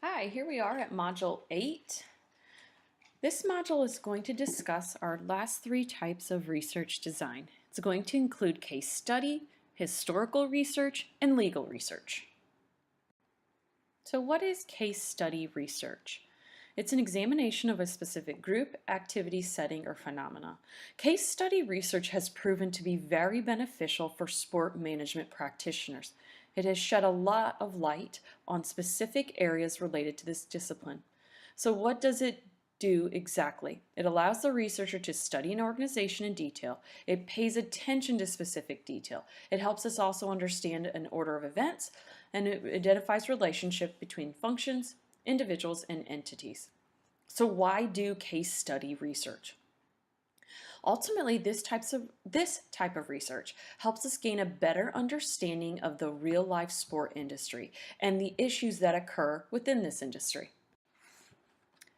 Hi, here we are at Module 8. This module is going to discuss our last three types of research design. It's going to include case study, historical research, and legal research. So what is case study research? It's an examination of a specific group, activity, setting, or phenomena. Case study research has proven to be very beneficial for sport management practitioners. It has shed a lot of light on specific areas related to this discipline. So what does it do exactly? It allows the researcher to study an organization in detail. It pays attention to specific detail. It helps us also understand an order of events, and it identifies relationship between functions, individuals, and entities. So why do case study research? Ultimately, this type of research helps us gain a better understanding of the real-life sport industry and the issues that occur within this industry.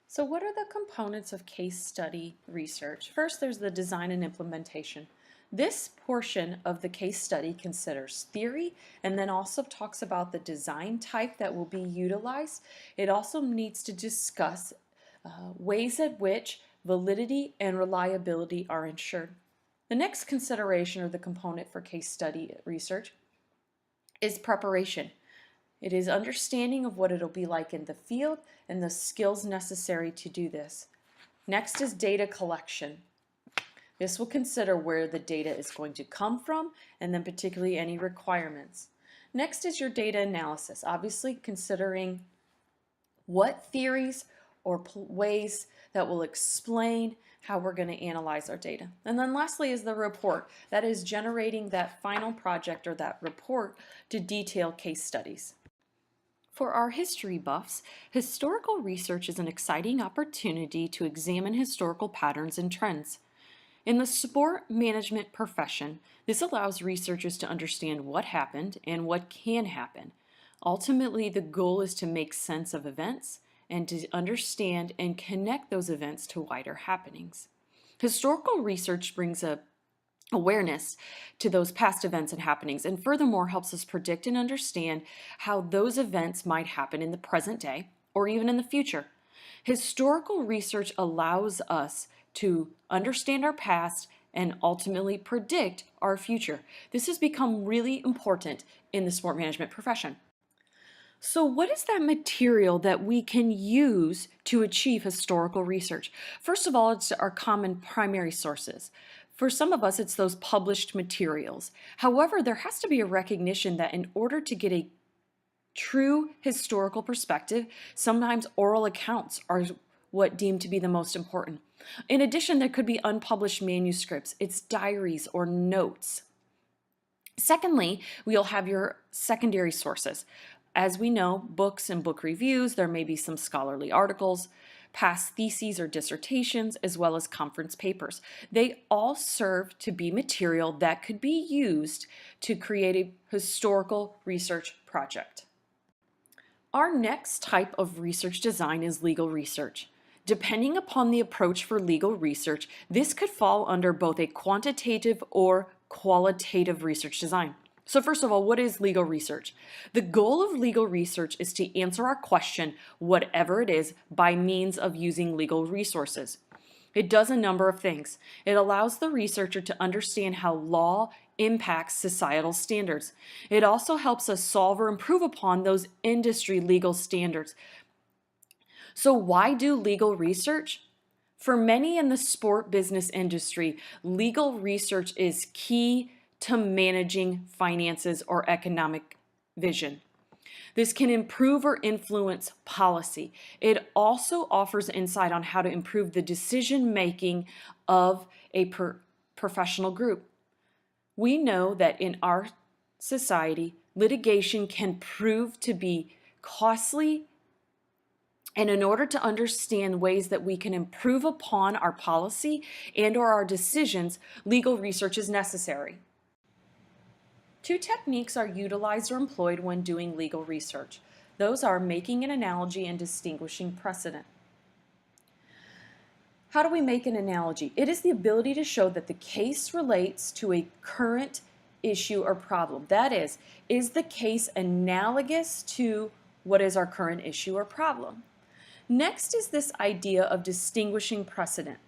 So what are the components of case study research? First, there's the design and implementation. This portion of the case study considers theory and then also talks about the design type that will be utilized. It also needs to discuss ways at which validity and reliability are ensured. The next consideration or the component for case study research is preparation. It is understanding of what it'll be like in the field and the skills necessary to do this. Next is data collection. This will consider where the data is going to come from and then particularly any requirements. Next is your data analysis, obviously considering what theories or ways that will explain how we're going to analyze our data. And then lastly is the report. That is generating that final project or that report to detail case studies. For our history buffs, historical research is an exciting opportunity to examine historical patterns and trends. In the sport management profession, this allows researchers to understand what happened and what can happen. Ultimately, the goal is to make sense of events and to understand and connect those events to wider happenings. Historical research brings awareness to those past events and happenings, and furthermore helps us predict and understand how those events might happen in the present day or even in the future. Historical research allows us to understand our past and ultimately predict our future. This has become really important in the sport management profession. So what is that material that we can use to achieve historical research? First of all, it's our common primary sources. For some of us, it's those published materials. However, there has to be a recognition that in order to get a true historical perspective, sometimes oral accounts are what deemed to be the most important. In addition, there could be unpublished manuscripts, it's diaries or notes. Secondly, we'll have your secondary sources. As we know, books and book reviews, there may be some scholarly articles, past theses or dissertations, as well as conference papers. They all serve to be material that could be used to create a historical research project. Our next type of research design is legal research. Depending upon the approach for legal research, this could fall under both a quantitative or qualitative research design. So first of all, what is legal research? The goal of legal research is to answer our question, whatever it is, by means of using legal resources. It does a number of things. It allows the researcher to understand how law impacts societal standards. It also helps us solve or improve upon those industry legal standards. So why do legal research? For many in the sport business industry, legal research is key to managing finances or economic vision. This can improve or influence policy. It also offers insight on how to improve the decision making of a professional group. We know that in our society, litigation can prove to be costly, and in order to understand ways that we can improve upon our policy and or our decisions, legal research is necessary. Two techniques are utilized or employed when doing legal research. Those are making an analogy and distinguishing precedent. How do we make an analogy? It is the ability to show that the case relates to a current issue or problem. That is the case analogous to what is our current issue or problem. Next is this idea of distinguishing precedent.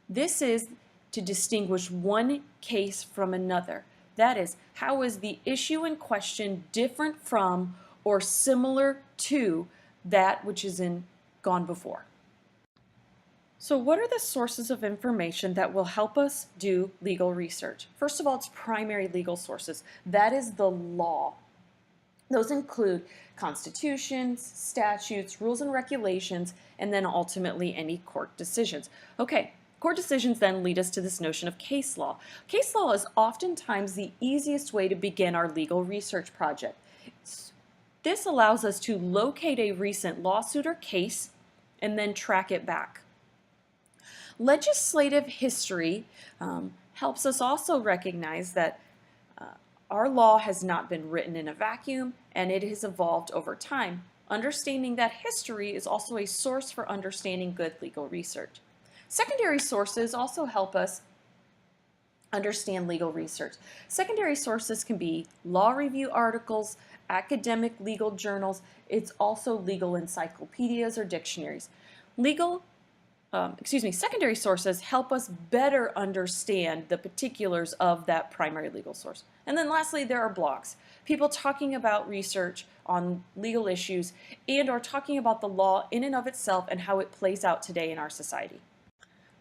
This is to distinguish one case from another. That is, how is the issue in question different from or similar to that which is gone before. So what are the sources of information that will help us do legal research? First of all, it's primary legal sources. That is the law. Those include constitutions, statutes, rules and regulations, and then ultimately any court decisions. Okay, court decisions then lead us to this notion of case law. Case law is oftentimes the easiest way to begin our legal research project. This allows us to locate a recent lawsuit or case and then track it back. Legislative history helps us also recognize that our law has not been written in a vacuum and it has evolved over time. Understanding that history is also a source for understanding good legal research. Secondary sources also help us understand legal research. Secondary sources can be law review articles, academic legal journals. It's also legal encyclopedias or dictionaries. Secondary sources help us better understand the particulars of that primary legal source. And then lastly, there are blogs. People talking about research on legal issues and are talking about the law in and of itself and how it plays out today in our society.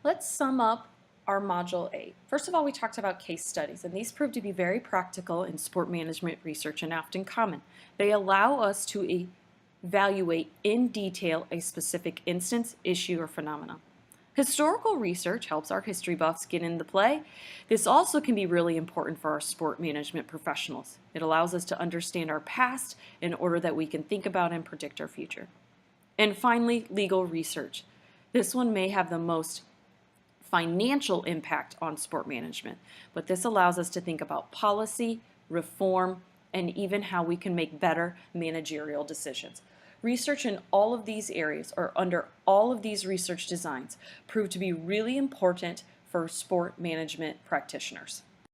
Let's sum up our Module 8. First of all, we talked about case studies, and these prove to be very practical in sport management research and often common. They allow us to evaluate in detail a specific instance, issue, or phenomenon. Historical research helps our history buffs get into play. This also can be really important for our sport management professionals. It allows us to understand our past in order that we can think about and predict our future. And finally, legal research. This one may have the most financial impact on sport management, but this allows us to think about policy, reform, and even how we can make better managerial decisions. Research in all of these areas, or under all of these research designs, prove to be really important for sport management practitioners.